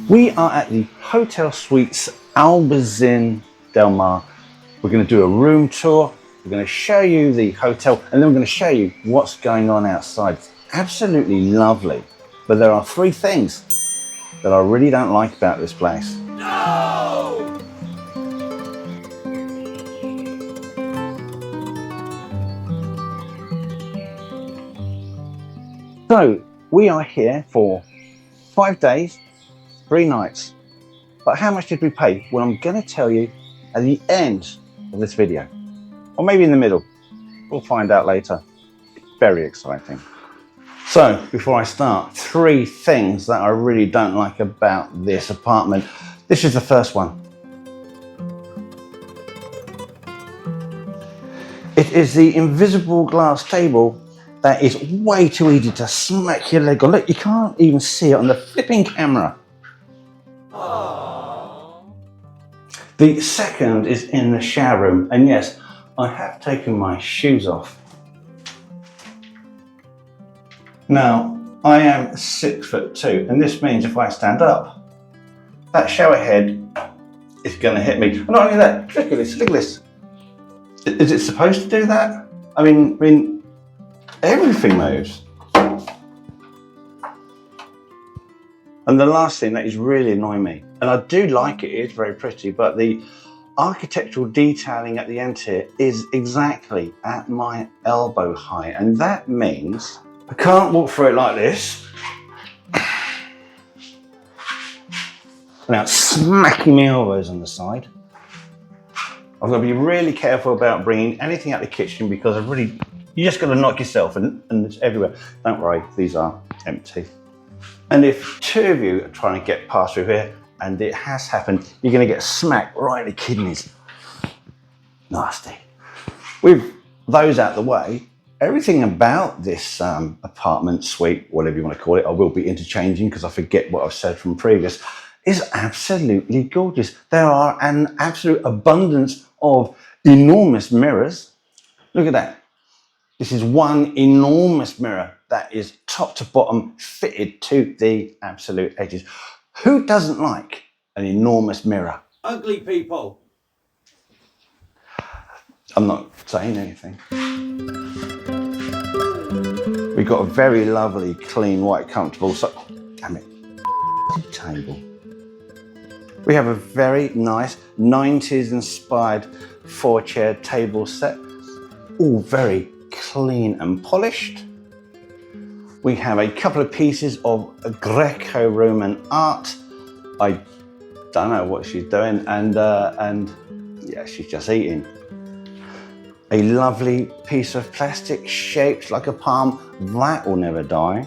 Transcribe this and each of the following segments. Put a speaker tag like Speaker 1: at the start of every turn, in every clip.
Speaker 1: We are at the Hotel Suites Albayzin del Mar. We're going to do a room tour. We're going to show you the hotel and then we're going to show you what's going on outside. It's absolutely lovely. But there are three things that I really don't like about this place. No! So we are here for 5 days, 3 nights. But how much did we pay? Well, I'm going to tell you at the end of this video, or maybe in the middle. We'll find out later. Very exciting. So before I start, 3 things that I really don't like about this apartment. This is the first one. It is the invisible glass table that is way too easy to smack your leg on. Look, you can't even see it on the flipping camera. Aww. The second is in the shower room, and yes, I have taken my shoes off. Now, I am 6'2", and this means if I stand up, that shower head is going to hit me. And not only that, look at this, look at this. Is it supposed to do that? I mean, everything moves. And the last thing that is really annoying me, and I do like it, it's very pretty, but the architectural detailing at the end here is exactly at my elbow height. And that means I can't walk through it like this without smacking my elbows on the side. I've got to be really careful about bringing anything out the kitchen because you just got to knock yourself and it's everywhere. Don't worry, these are empty. And if 2 of you are trying to get past through here, and it has happened, you're going to get smacked right in the kidneys. Nasty. With those out the way, everything about this apartment, suite, whatever you want to call it, I will be interchanging because I forget what I've said from previous, is absolutely gorgeous. There are an absolute abundance of enormous mirrors. Look at that. This is one enormous mirror that is top to bottom fitted to the absolute edges. Who doesn't like an enormous mirror?
Speaker 2: Ugly people.
Speaker 1: I'm not saying anything. We've got a very lovely, clean, white, comfortable table. We have a very nice 90s inspired 4-chair table set, all very clean and polished. We have a couple of pieces of Greco-Roman art. I don't know what she's doing, and yeah, she's just eating. A lovely piece of plastic shaped like a palm, that will never die.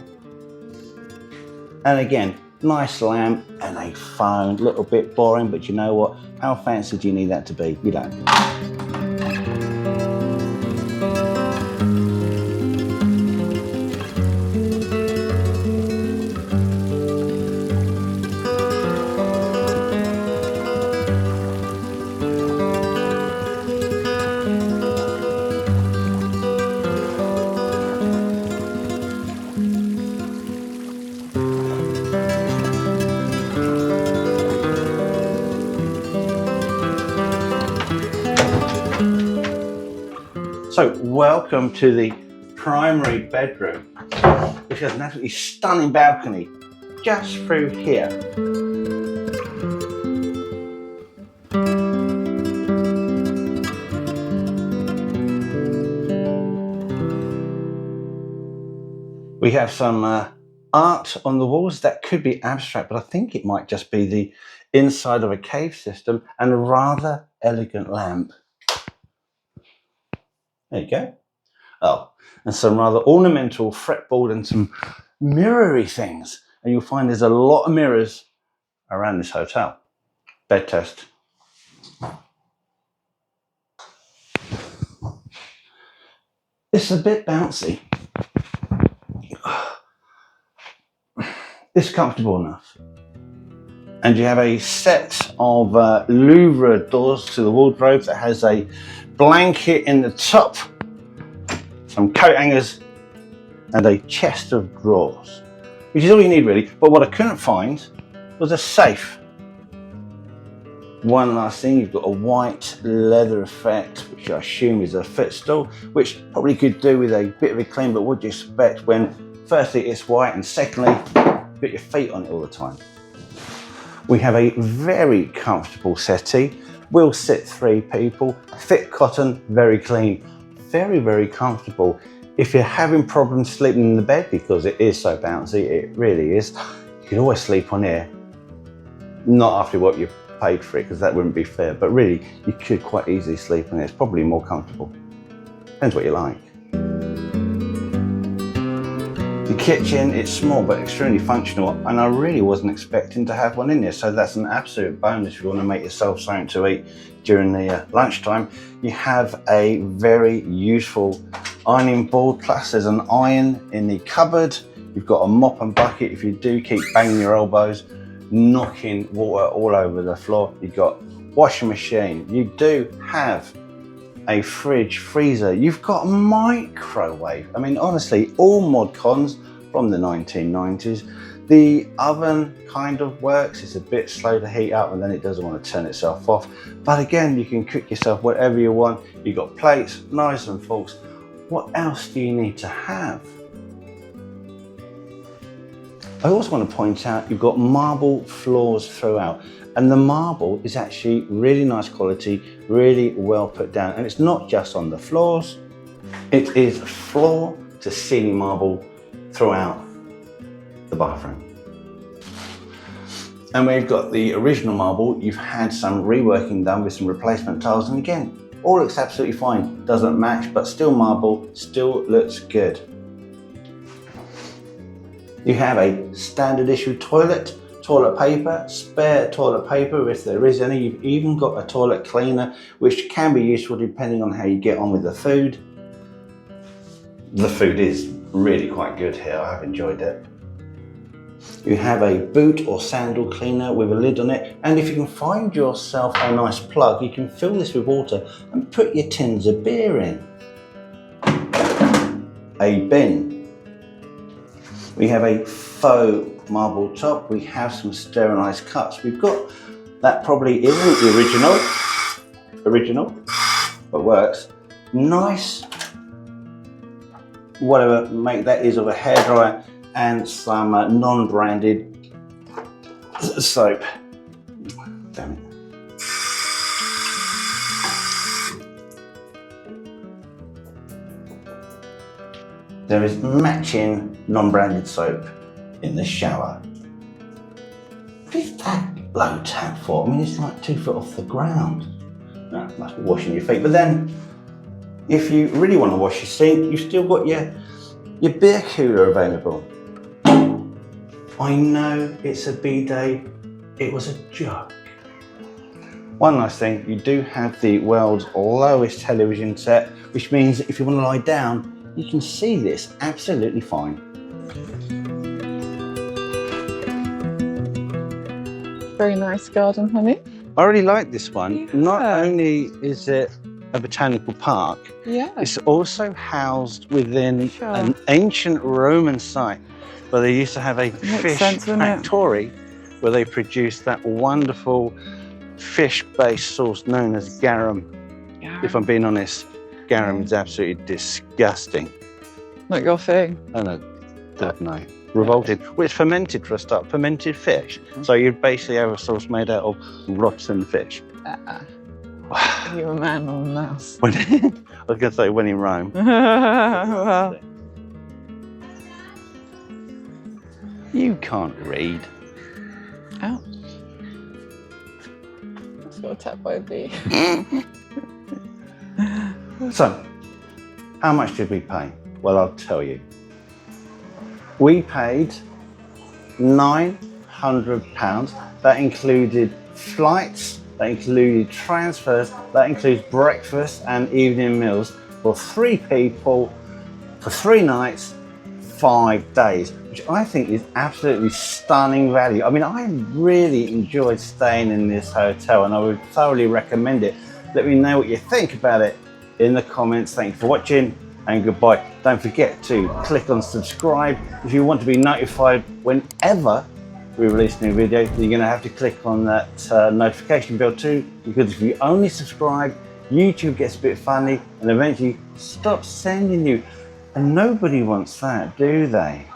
Speaker 1: And again, nice lamp and a phone, a little bit boring, but you know what? How fancy do you need that to be? You don't. So welcome to the primary bedroom, which has an absolutely stunning balcony just through here. We have some art on the walls that could be abstract, but I think it might just be the inside of a cave system and a rather elegant lamp. There you go. Oh, and some rather ornamental fretboard and some mirrory things. And you'll find there's a lot of mirrors around this hotel. Bed test. It's a bit bouncy. It's comfortable enough. And you have a set of Louvre doors to the wardrobe that has a blanket in the top, some coat hangers, and a chest of drawers, which is all you need really. But what I couldn't find was a safe. One last thing, you've got a white leather effect, which I assume is a footstool, which probably could do with a bit of a clean, but what do you expect when firstly it's white and secondly you've got your feet on it all the time. We have a very comfortable settee, will sit 3 people, thick cotton, very clean, very, very comfortable. If you're having problems sleeping in the bed, because it is so bouncy, it really is, you can always sleep on here. Not after what you've paid for it, because that wouldn't be fair, but really you could quite easily sleep on it. It's probably more comfortable. Depends what you like. The kitchen, it's small but extremely functional, and I really wasn't expecting to have one in here, so that's an absolute bonus if you want to make yourself something to eat during the lunchtime. You have a very useful ironing board, plus there's an iron in the cupboard. You've got a mop and bucket if you do keep banging your elbows, knocking water all over the floor. You've got washing machine. You do have a fridge, freezer. You've got a microwave. I mean, honestly, all mod cons from the 1990s. The oven kind of works. It's a bit slow to heat up and then it doesn't want to turn itself off. But again, you can cook yourself whatever you want. You've got plates, knives and forks. What else do you need to have? I also want to point out you've got marble floors throughout, and the marble is actually really nice quality, really well put down, and it's not just on the floors, it is floor to ceiling marble throughout the bathroom. And we've got the original marble. You've had some reworking done with some replacement tiles, and again, all looks absolutely fine, doesn't match, but still marble, still looks good. You have a standard issue toilet paper, spare toilet paper if there is any. You've even got a toilet cleaner, which can be useful depending on how you get on with the food. The food is really quite good here, I have enjoyed it. You have a boot or sandal cleaner with a lid on it, and if you can find yourself a nice plug, you can fill this with water and put your tins of beer in. A bin. We have a faux marble top. We have some sterilised cups. We've got, that probably isn't the original, but works. Nice, whatever make that is of a hairdryer and some non-branded soap. Damn it. There is matching non-branded soap in the shower. What is that low tap for? I mean, it's like 2 foot off the ground. No, must be washing your feet. But then, if you really want to wash your sink, you've still got your beer cooler available. I know it's a bidet, it was a joke. One last thing, you do have the world's lowest television set, which means if you want to lie down, you can see this absolutely fine.
Speaker 2: Very nice garden, honey.
Speaker 1: I really like this one.
Speaker 2: Yeah.
Speaker 1: Not only is it a botanical park, it's also housed within an ancient Roman site where they used to have a fish factory where they produced that wonderful fish-based sauce known as garum. If I'm being honest, garum is absolutely disgusting.
Speaker 2: Not your thing.
Speaker 1: Oh no, no. Revolted. Well, it's fermented for a start, fermented fish. So you basically have a sauce made out of rotten fish.
Speaker 2: You're a man or a mouse.
Speaker 1: I was going to say when in Rome.
Speaker 2: Well.
Speaker 1: You can't read.
Speaker 2: Ouch. That's got a tap by a bee.
Speaker 1: So, how much did we pay? Well, I'll tell you. We paid £900. That included flights, that included transfers, that includes breakfast and evening meals for 3 people for 3 nights, 5 days, which I think is absolutely stunning value. I mean, I really enjoyed staying in this hotel and I would thoroughly recommend it. Let me know what you think about it in the comments. Thank you for watching and goodbye. Don't forget to click on subscribe if you want to be notified whenever we release a new video, you're going to have to click on that notification bell too, because if you only subscribe, YouTube gets a bit funny and eventually stops sending you. And nobody wants that, do they?